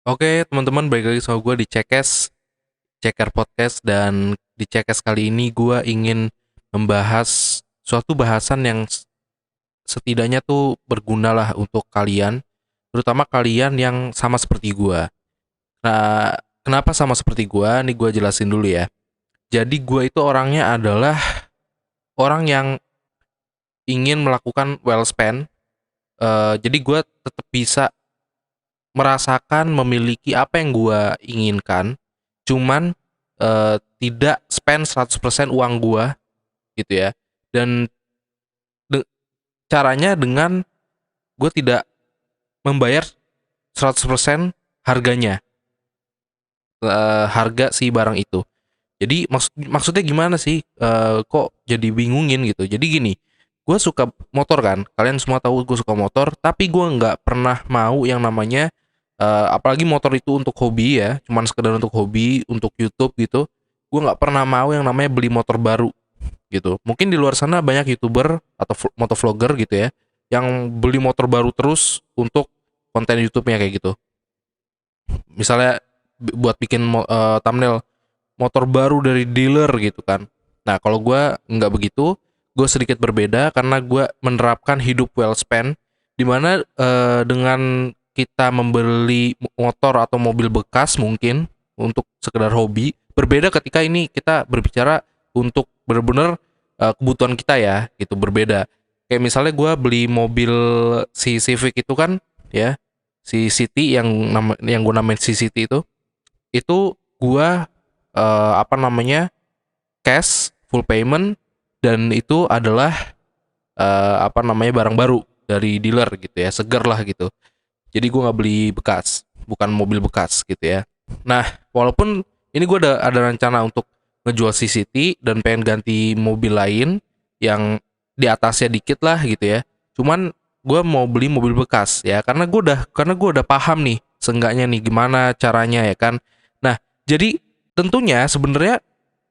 Oke, teman-teman, balik lagi sama gue di Ceker Podcast. Dan di Cekes kali ini gue ingin membahas suatu bahasan yang setidaknya tuh berguna lah untuk kalian, terutama kalian yang sama seperti gue. Nah, kenapa sama seperti gue? Nih gue jelasin dulu ya. Jadi gue itu orangnya adalah orang yang ingin melakukan well spend. Jadi gue tetap bisa merasakan memiliki apa yang gue inginkan, cuman tidak spend 100% uang gua gitu ya. Dan de- caranya dengan gue tidak membayar 100% harganya, harga si barang itu. Jadi maksudnya gimana sih? Kok jadi bingungin gitu. Jadi gini, gue suka motor kan. Kalian semua tahu gue suka motor, tapi gue nggak pernah mau yang namanya apalagi motor itu untuk hobi ya, cuman sekedar untuk hobi, untuk YouTube gitu. Gue nggak pernah mau yang namanya beli motor baru gitu. Mungkin di luar sana banyak YouTuber atau motovlogger gitu ya, yang beli motor baru terus untuk konten YouTube-nya kayak gitu. Misalnya buat bikin thumbnail motor baru dari dealer gitu kan. Nah, kalau gue nggak begitu, gue sedikit berbeda karena gue menerapkan hidup well spent, di mana dengan kita membeli motor atau mobil bekas mungkin untuk sekedar hobi, berbeda ketika ini kita berbicara untuk benar-benar kebutuhan kita ya, gitu berbeda. Kayak misalnya gue beli mobil si Civic itu kan, ya, si City yang gue namain si City itu gue apa namanya, cash full payment, dan itu adalah apa namanya, barang baru dari dealer gitu ya, seger lah gitu. Jadi gue nggak beli bekas, bukan mobil bekas gitu ya. Nah, walaupun ini gue ada rencana untuk ngejual CCT dan pengen ganti mobil lain yang di atasnya dikit lah gitu ya. Cuman gue mau beli mobil bekas ya, karena gue udah paham nih seenggaknya nih gimana caranya ya kan. Nah, jadi tentunya sebenarnya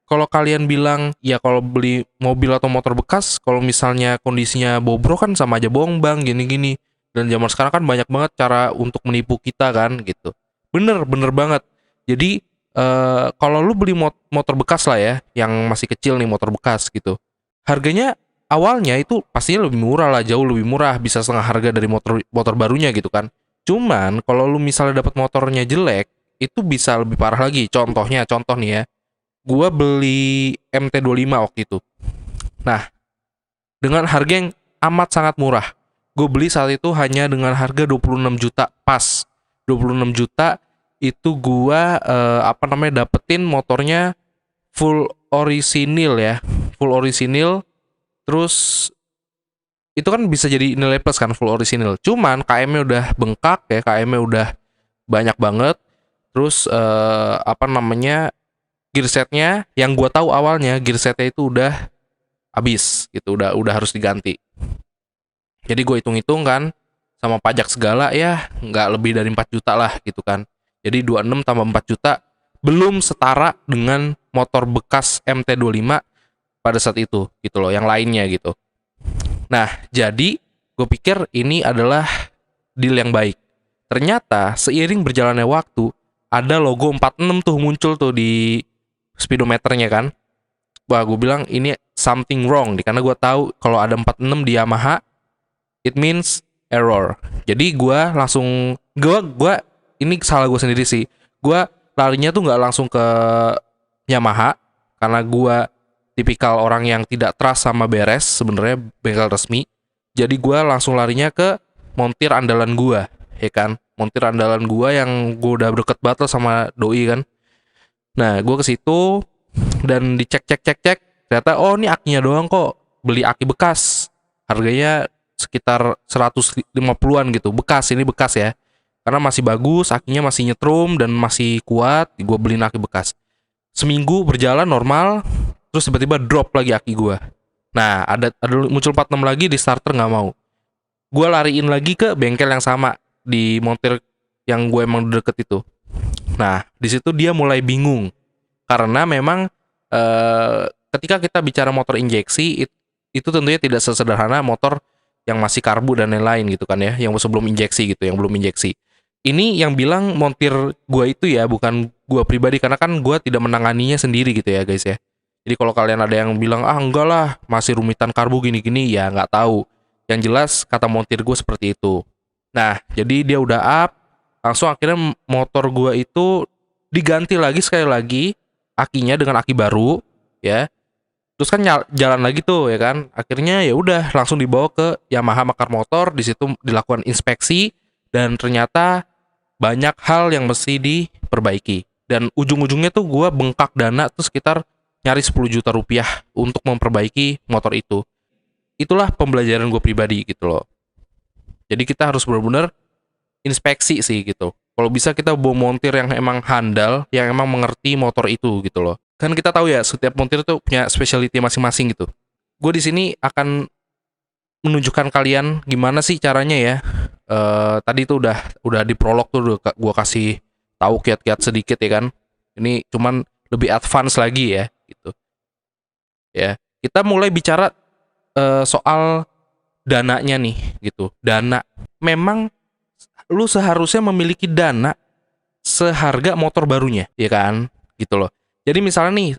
kalau kalian bilang ya kalau beli mobil atau motor bekas, kalau misalnya kondisinya bobrok kan sama aja bohong bang, gini-gini. Dan zaman sekarang kan banyak banget cara untuk menipu kita kan gitu. Bener, bener banget. Jadi kalau lu beli motor bekas lah ya, yang masih kecil nih motor bekas gitu, harganya awalnya itu pastinya lebih murah lah, jauh lebih murah, bisa setengah harga dari motor motor barunya gitu kan. Cuman kalau lu misalnya dapat motornya jelek, itu bisa lebih parah lagi. Contoh nih ya, gua beli MT25 waktu itu. Nah, dengan harga yang amat sangat murah. Gue beli saat itu hanya dengan harga 26 juta pas. 26 juta itu gua apa namanya, dapetin motornya full orisinil ya. Full orisinil, terus itu kan bisa jadi nilai plus kan full orisinil. Cuman KM-nya udah bengkak ya, KM-nya udah banyak banget. Terus apa namanya, gearsetnya yang gua tahu awalnya gearsetnya itu udah habis gitu, udah harus diganti. Jadi gue hitung-hitung kan, sama pajak segala ya nggak lebih dari 4 juta lah gitu kan. Jadi 26 tambah 4 juta belum setara dengan motor bekas MT25 pada saat itu gitu loh, yang lainnya gitu. Nah, jadi gue pikir ini adalah deal yang baik. Ternyata seiring berjalannya waktu, ada logo 46 tuh muncul tuh di speedometernya kan. Wah, gue bilang ini something wrong nih, karena gue tahu kalau ada 46 di Yamaha, it means error. Jadi gue ini salah gue sendiri sih. Gue larinya tuh nggak langsung ke Yamaha karena gue tipikal orang yang tidak trust sama beres sebenarnya bengkel resmi. Jadi gue langsung larinya ke montir andalan gue, ya kan? Montir andalan gue yang gue udah deket banget sama doi kan. Nah, gue ke situ dan dicek, ternyata oh ini akinya doang kok. Beli aki bekas. Harganya sekitar 150-an gitu. Bekas, ini bekas ya. Karena masih bagus, akinya masih nyetrum dan masih kuat, gue beliin aki bekas. Seminggu berjalan normal, terus tiba-tiba drop lagi aki gue. Nah, ada muncul 46 lagi di starter, nggak mau. Gue lariin lagi ke bengkel yang sama di montir yang gue emang deket itu. Nah, di situ dia mulai bingung karena memang ketika kita bicara motor injeksi itu tentunya tidak sesederhana motor yang masih karbu dan lain-lain gitu kan ya, yang sebelum injeksi gitu, yang belum injeksi. Ini yang bilang montir gua itu ya, bukan gua pribadi, karena kan gua tidak menanganinya sendiri gitu ya guys ya. Jadi kalau kalian ada yang bilang ah enggak lah masih rumitan karbu gini-gini, ya nggak tahu. Yang jelas kata montir gue seperti itu. Nah jadi dia udah up, langsung akhirnya motor gua itu diganti lagi sekali lagi akinya dengan aki baru ya. Terus kan jalan lagi tuh ya kan. Akhirnya ya udah langsung dibawa ke Yamaha Makar Motor, di situ dilakukan inspeksi dan ternyata banyak hal yang mesti diperbaiki. Dan ujung-ujungnya tuh gua bengkak dana tuh sekitar nyari 10 juta rupiah untuk memperbaiki motor itu. Itulah pembelajaran gue pribadi gitu loh. Jadi kita harus benar-benar inspeksi sih gitu. Kalau bisa kita bawa montir yang emang handal, yang emang mengerti motor itu gitu loh. Kan kita tahu ya, setiap montir tuh punya specialty masing-masing gitu. Gue di sini akan menunjukkan kalian gimana sih caranya ya. Tadi tuh udah di prolog tuh gue kasih tahu kiat-kiat sedikit ya kan. Ini cuman lebih advance lagi ya gitu. Ya, kita mulai bicara soal dananya nih gitu. Dana. Memang lu seharusnya memiliki dana seharga motor barunya, ya kan? Gitu loh. Jadi misalnya nih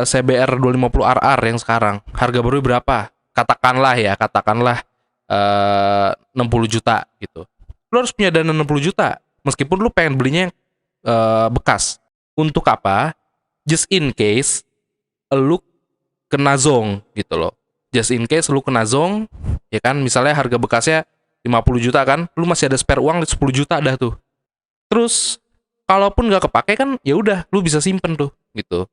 CBR 250 RR yang sekarang harga baru berapa? Katakanlah 60 juta gitu. Lu harus punya dana 60 juta meskipun lu pengen belinya yang bekas. Untuk apa? Just in case lu kena zong gitu loh. Just in case lu kena zong, ya kan, misalnya harga bekasnya 50 juta kan, lu masih ada spare uang 10 juta dah tuh. Terus kalaupun nggak kepake kan ya udah lu bisa simpen tuh gitu.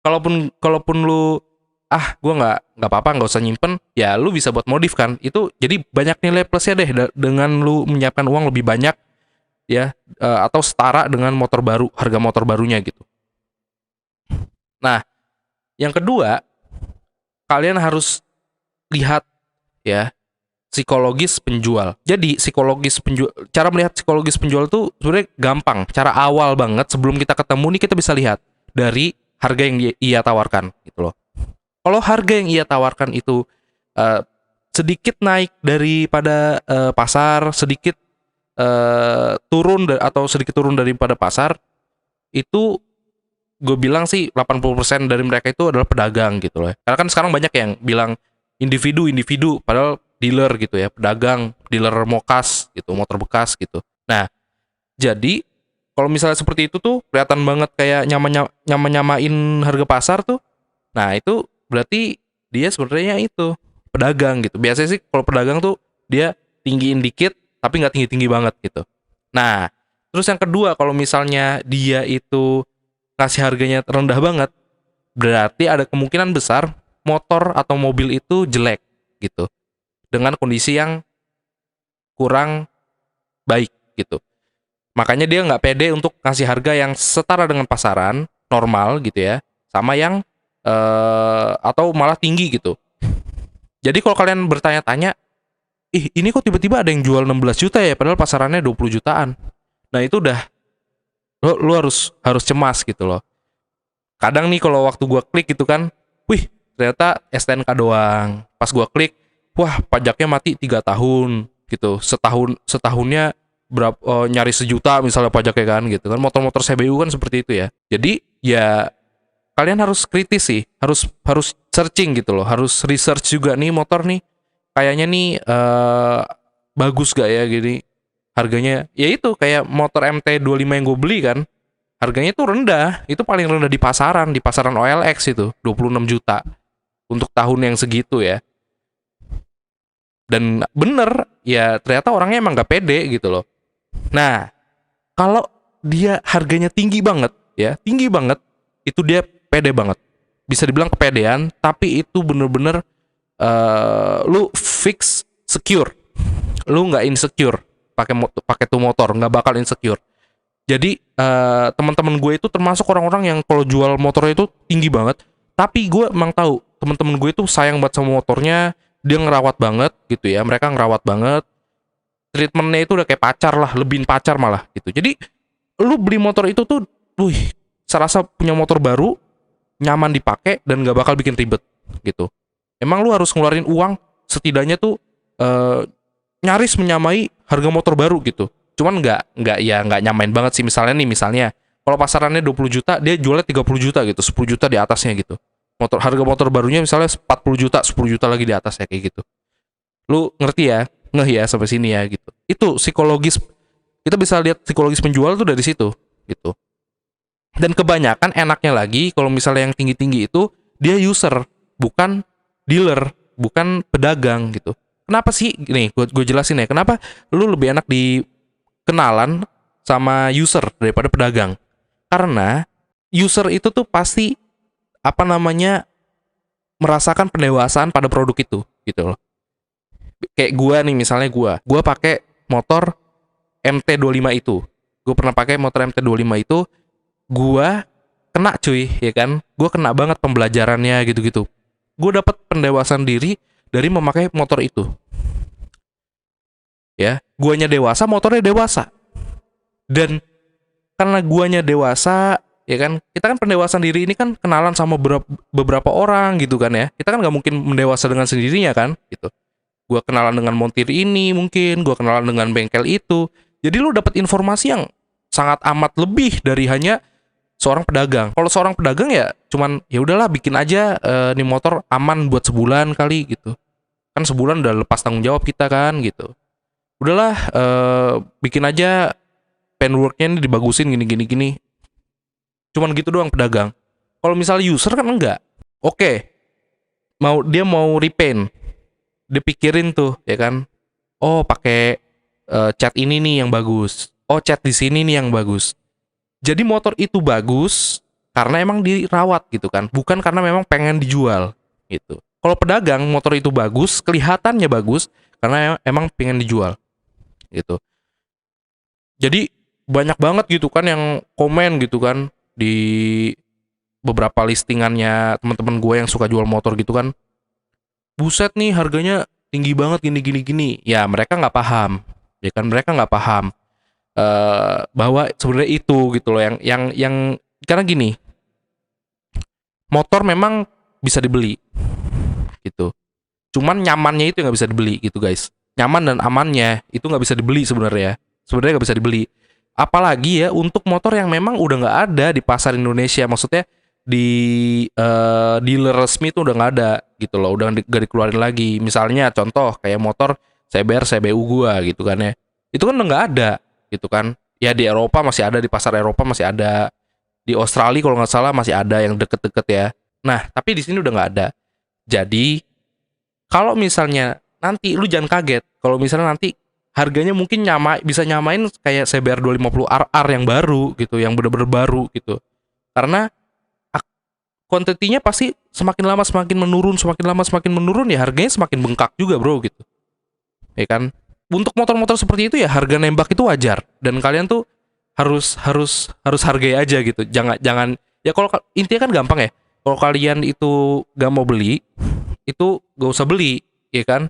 Kalaupun lu gua nggak apa-apa, nggak usah nyimpen, ya lu bisa buat modif kan. Itu jadi banyak nilai plusnya deh dengan lu menyiapkan uang lebih banyak ya, atau setara dengan motor baru, harga motor barunya gitu. Nah, yang kedua, kalian harus lihat ya psikologis penjual. Jadi cara melihat psikologis penjual tuh sebenarnya gampang. Cara awal banget sebelum kita ketemu nih kita bisa lihat dari harga yang ia tawarkan gitu loh. Kalau harga yang ia tawarkan itu sedikit naik daripada pasar, sedikit sedikit turun daripada pasar, itu gue bilang sih 80% dari mereka itu adalah pedagang gitu loh. Karena kan sekarang banyak yang bilang individu, padahal dealer gitu ya, pedagang, dealer mokas gitu, motor bekas gitu. Nah, jadi kalau misalnya seperti itu tuh kelihatan banget kayak nyamain harga pasar tuh. Nah, itu berarti dia sebenarnya itu pedagang gitu. Biasanya sih kalau pedagang tuh dia tinggiin dikit tapi nggak tinggi-tinggi banget gitu. Nah, terus yang kedua, kalau misalnya dia itu ngasih harganya rendah banget, berarti ada kemungkinan besar motor atau mobil itu jelek gitu, dengan kondisi yang kurang baik gitu. Makanya dia nggak pede untuk ngasih harga yang setara dengan pasaran normal gitu ya, sama yang atau malah tinggi gitu. Jadi kalau kalian bertanya-tanya, ini kok tiba-tiba ada yang jual 16 juta ya, padahal pasarannya 20 jutaan. Nah itu udah lu harus cemas gitu loh. Kadang nih kalau waktu gua klik gitu kan, wih ternyata STNK doang. Pas gua klik, wah pajaknya mati 3 tahun gitu. Setahunnya berapa, nyari sejuta misalnya pajaknya kan gitu kan. Motor-motor CBU kan seperti itu ya. Jadi ya kalian harus kritis sih, harus searching gitu loh, harus research juga nih motor nih. Kayaknya nih bagus gak ya gini. Harganya ya itu kayak motor MT25 yang gue beli kan. Harganya itu rendah, itu paling rendah di pasaran OLX itu 26 juta untuk tahun yang segitu ya. Dan bener ya, ternyata orangnya emang gak pede gitu loh. Nah, kalau dia harganya tinggi banget ya, itu dia pede banget. Bisa dibilang kepedean, tapi itu bener-bener lu fix secure. Lu nggak insecure pakai tuh motor, nggak bakal insecure. Jadi teman-teman gue itu termasuk orang-orang yang kalau jual motornya itu tinggi banget. Tapi gue emang tahu teman-teman gue itu sayang banget sama motornya, dia ngerawat banget gitu ya. Mereka ngerawat banget. Treatmentnya itu udah kayak pacar lah, lebihin pacar malah gitu. Jadi lu beli motor itu tuh, serasa punya motor baru, nyaman dipakai dan nggak bakal bikin ribet gitu. Emang lu harus ngeluarin uang setidaknya tuh nyaris menyamai harga motor baru gitu. Cuman nggak nyamain banget sih. Misalnya kalau pasarannya 20 juta, dia jualnya 30 juta gitu, 10 juta di atasnya gitu. Harga motor barunya misalnya 40 juta, 10 juta lagi di atasnya kayak gitu. Lu ngerti ya? Ngeh ya sampai sini ya gitu. Itu psikologis, kita bisa lihat psikologis penjual tuh dari situ gitu. Dan kebanyakan enaknya lagi kalau misalnya yang tinggi-tinggi itu dia user, bukan dealer, bukan pedagang gitu. Kenapa sih? Nih, gue jelasin ya. Kenapa lu lebih enak di kenalan sama user daripada pedagang? Karena user itu tuh pasti apa namanya merasakan pendewasaan pada produk itu gitu loh. Kayak gua nih misalnya gua pakai motor MT25 itu. Gue pernah pakai motor MT25 itu, gua kena cuy, ya kan? Gua kena banget pembelajarannya gitu-gitu. Gue dapat pendewasaan diri dari memakai motor itu. Ya, guanya dewasa, motornya dewasa. Dan karena guanya dewasa, ya kan, kita kan pendewasaan diri ini kan kenalan sama beberapa orang gitu kan ya. Kita kan nggak mungkin mendewasa dengan sendirinya kan, gitu. Gua kenalan dengan montir ini mungkin, gua kenalan dengan bengkel itu. Jadi lu dapat informasi yang sangat amat lebih dari hanya seorang pedagang. Kalau seorang pedagang ya cuman ya udahlah bikin aja nih motor aman buat sebulan kali gitu. Kan sebulan udah lepas tanggung jawab kita kan gitu. Udahlah bikin aja paintworknya ini dibagusin gini. Cuman gitu doang pedagang. Kalau misalnya user kan enggak. Oke. Dia mau repaint. Dia pikirin tuh ya kan. Oh, pakai cat ini nih yang bagus. Oh, cat di sini nih yang bagus. Jadi motor itu bagus karena emang dirawat gitu kan. Bukan karena memang pengen dijual gitu. Kalau pedagang motor itu bagus, kelihatannya bagus karena emang pengen dijual gitu. Jadi banyak banget gitu kan yang komen gitu kan di beberapa listingannya teman-teman gue yang suka jual motor gitu kan. Buset nih harganya tinggi banget gini. Ya mereka nggak paham, ya kan, mereka nggak paham bahwa sebenarnya itu gitu loh yang karena gini, motor memang bisa dibeli gitu. Cuman nyamannya itu yang nggak bisa dibeli gitu guys. Nyaman dan amannya itu nggak bisa dibeli sebenarnya. Sebenarnya nggak bisa dibeli. Apalagi ya untuk motor yang memang udah nggak ada di pasar Indonesia. Maksudnya di dealer resmi itu udah nggak ada gitu loh. Udah nggak dikeluarin lagi. Misalnya contoh kayak motor CBR, CBU gua gitu kan ya. Itu kan udah nggak ada gitu kan. Ya di Eropa masih ada, di pasar Eropa masih ada. Di Australia kalau nggak salah masih ada yang deket-deket ya. Nah tapi di sini udah nggak ada. Jadi kalau misalnya nanti lu jangan kaget kalau misalnya nanti harganya mungkin bisa nyamain kayak CBR 250 RR yang baru gitu, yang bener-bener baru gitu. Karena kuantitinya pasti semakin lama semakin menurun ya harganya semakin bengkak juga bro gitu. Ya kan? Untuk motor-motor seperti itu ya harga nembak itu wajar dan kalian tuh harus hargai aja gitu. Jangan ya kalau intinya kan gampang ya. Kalau kalian itu gak mau beli, itu gak usah beli, ya kan?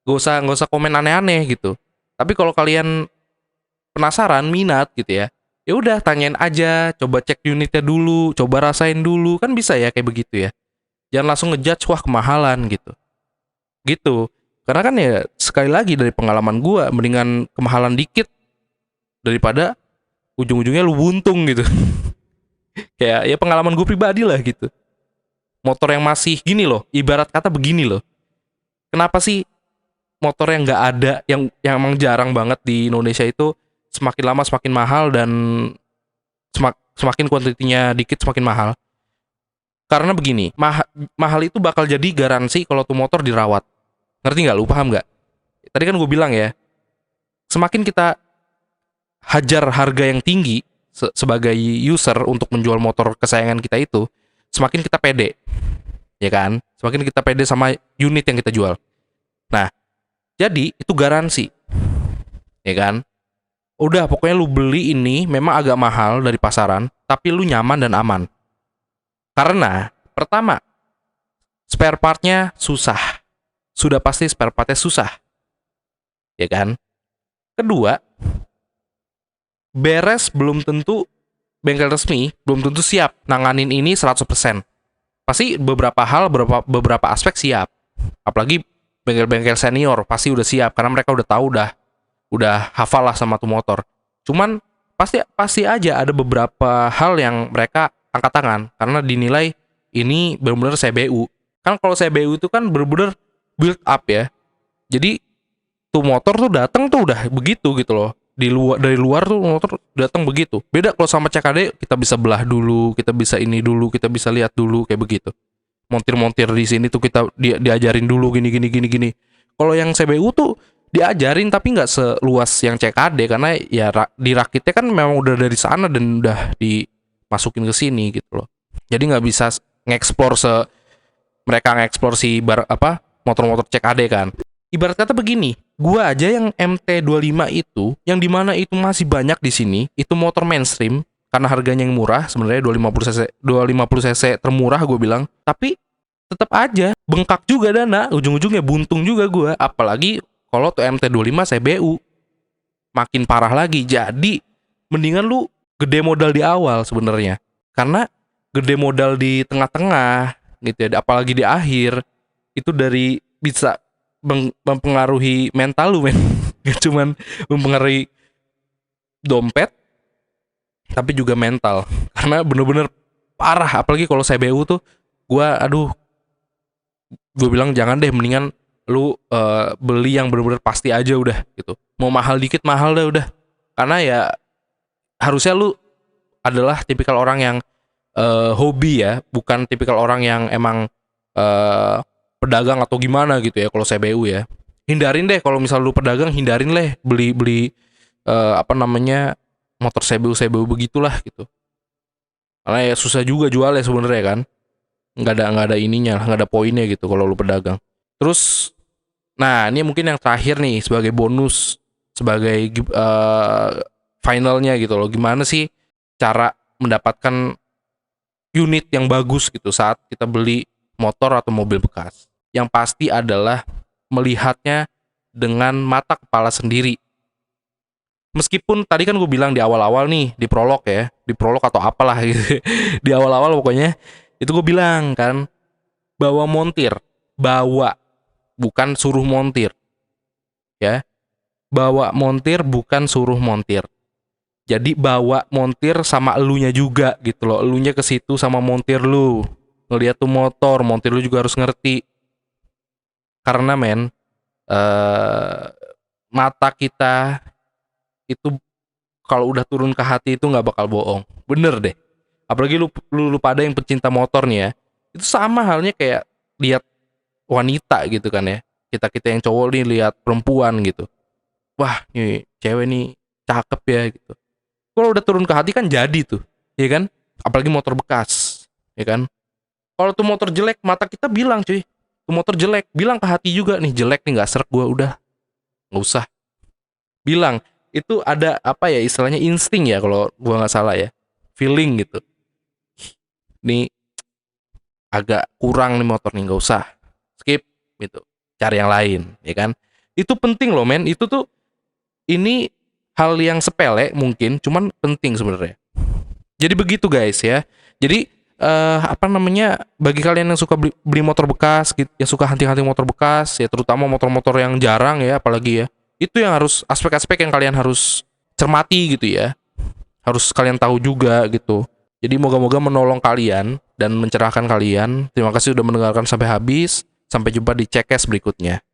Gak usah komen aneh-aneh gitu. Tapi kalau kalian penasaran, minat gitu ya, ya udah tanyain aja, coba cek unitnya dulu, coba rasain dulu, kan bisa ya kayak begitu ya. Jangan langsung ngejudge wah kemahalan gitu. Gitu. Karena kan ya sekali lagi dari pengalaman gua, mendingan kemahalan dikit daripada ujung-ujungnya lu buntung gitu. Kayak ya pengalaman gue pribadi lah gitu. Motor yang masih gini loh, ibarat kata begini loh. Kenapa sih motor yang nggak ada, yang emang jarang banget di Indonesia itu semakin lama semakin mahal dan semakin kuantitinya dikit semakin mahal? Karena begini, mahal itu bakal jadi garansi kalau tuh motor dirawat. Ngerti nggak? Lu paham nggak? Tadi kan gue bilang ya, semakin kita hajar harga yang tinggi sebagai user untuk menjual motor kesayangan kita itu, semakin kita pede, ya kan? Semakin kita pede sama unit yang kita jual. Nah, jadi itu garansi, ya kan? Udah pokoknya lu beli ini memang agak mahal dari pasaran, tapi lu nyaman dan aman. Karena pertama, spare partnya susah. Sudah pasti spare partnya susah, ya kan? Kedua, beres belum tentu bengkel resmi belum tentu siap nanganin ini 100%. Pasti beberapa aspek siap. Apalagi bengkel-bengkel senior pasti udah siap karena mereka udah tahu udah hafal lah sama tuh motor. Cuman pasti pasti aja ada beberapa hal yang mereka angkat tangan karena dinilai ini benar-benar CBU. Kan kalau CBU itu kan benar-benar build up ya. Jadi tuh motor tuh datang tuh udah begitu gitu loh. Di luar, dari luar tuh motor datang begitu. Beda kalau sama CKD, kita bisa belah dulu, kita bisa ini dulu, kita bisa lihat dulu kayak begitu. Montir-montir di sini tuh kita diajarin dulu gini gini gini gini. Kalau yang CBU tuh diajarin tapi nggak seluas yang CKD karena ya dirakitnya kan memang udah dari sana dan udah dimasukin ke sini gitu loh. Jadi nggak bisa ngeksplor mereka ngeksplor motor-motor CKD kan. Ibarat kata begini, gua aja yang MT25 itu, yang dimana itu masih banyak di sini, itu motor mainstream karena harganya yang murah, sebenarnya 250 cc termurah gue bilang, tapi tetap aja bengkak juga dana, ujung-ujungnya buntung juga gua, apalagi kalau tuh MT25 CBU makin parah lagi. Jadi mendingan lu gede modal di awal sebenarnya, karena gede modal di tengah-tengah gitu ya, apalagi di akhir itu dari bisa mempengaruhi mental lu men. Gak cuman mempengaruhi dompet tapi juga mental, karena bener-bener parah. Apalagi kalau CBU tuh gue bilang jangan deh, mendingan lu beli yang bener-bener pasti aja udah gitu. Mau mahal dikit mahal dah udah, karena ya harusnya lu adalah tipikal orang yang hobi ya, bukan tipikal orang yang emang pedagang atau gimana gitu ya. Kalau CBU ya hindarin deh, kalau misal lu pedagang hindarin lah beli motor CBU begitulah gitu, karena ya susah juga jualnya sebenarnya kan, nggak ada ininya, nggak ada poinnya gitu kalau lu pedagang. Terus nah ini mungkin yang terakhir nih sebagai bonus, sebagai finalnya gitu loh, gimana sih cara mendapatkan unit yang bagus gitu saat kita beli motor atau mobil bekas. Yang pasti adalah melihatnya dengan mata kepala sendiri. Meskipun tadi kan gue bilang di awal-awal nih, di prolog atau apalah gitu. Di awal-awal pokoknya itu gue bilang kan, bawa bukan suruh montir. Ya. Bawa montir bukan suruh montir. Jadi bawa montir sama elunya juga gitu loh. Elunya ke situ sama montir lu. Ngeliat tuh motor, montir lu juga harus ngerti. Karena mata kita itu kalau udah turun ke hati itu nggak bakal bohong. Bener deh. Apalagi lu pada yang pecinta motor nih ya. Itu sama halnya kayak lihat wanita gitu kan ya. Kita yang cowok nih lihat perempuan gitu. Wah, nih cewek nih cakep ya gitu. Kalau udah turun ke hati kan jadi tuh, ya kan? Apalagi motor bekas, ya kan? Kalau tuh motor jelek, mata kita bilang cuy, tuh motor jelek, bilang ke hati juga nih jelek nih, nggak srek gua, udah nggak usah. Bilang itu ada apa ya istilahnya, insting ya kalau gua nggak salah ya, feeling gitu. Nih agak kurang nih motor nih, nggak usah, skip gitu, cari yang lain, ya kan? Itu penting loh men, itu tuh ini hal yang sepele mungkin, cuman penting sebenarnya. Jadi begitu guys ya. Jadi bagi kalian yang suka beli motor bekas, yang suka hunting-hunting motor bekas, ya terutama motor-motor yang jarang ya, apalagi ya, itu yang harus aspek-aspek yang kalian harus cermati gitu ya. Harus kalian tahu juga gitu. Jadi moga-moga menolong kalian dan mencerahkan kalian. Terima kasih sudah mendengarkan sampai habis. Sampai jumpa di Cekes berikutnya.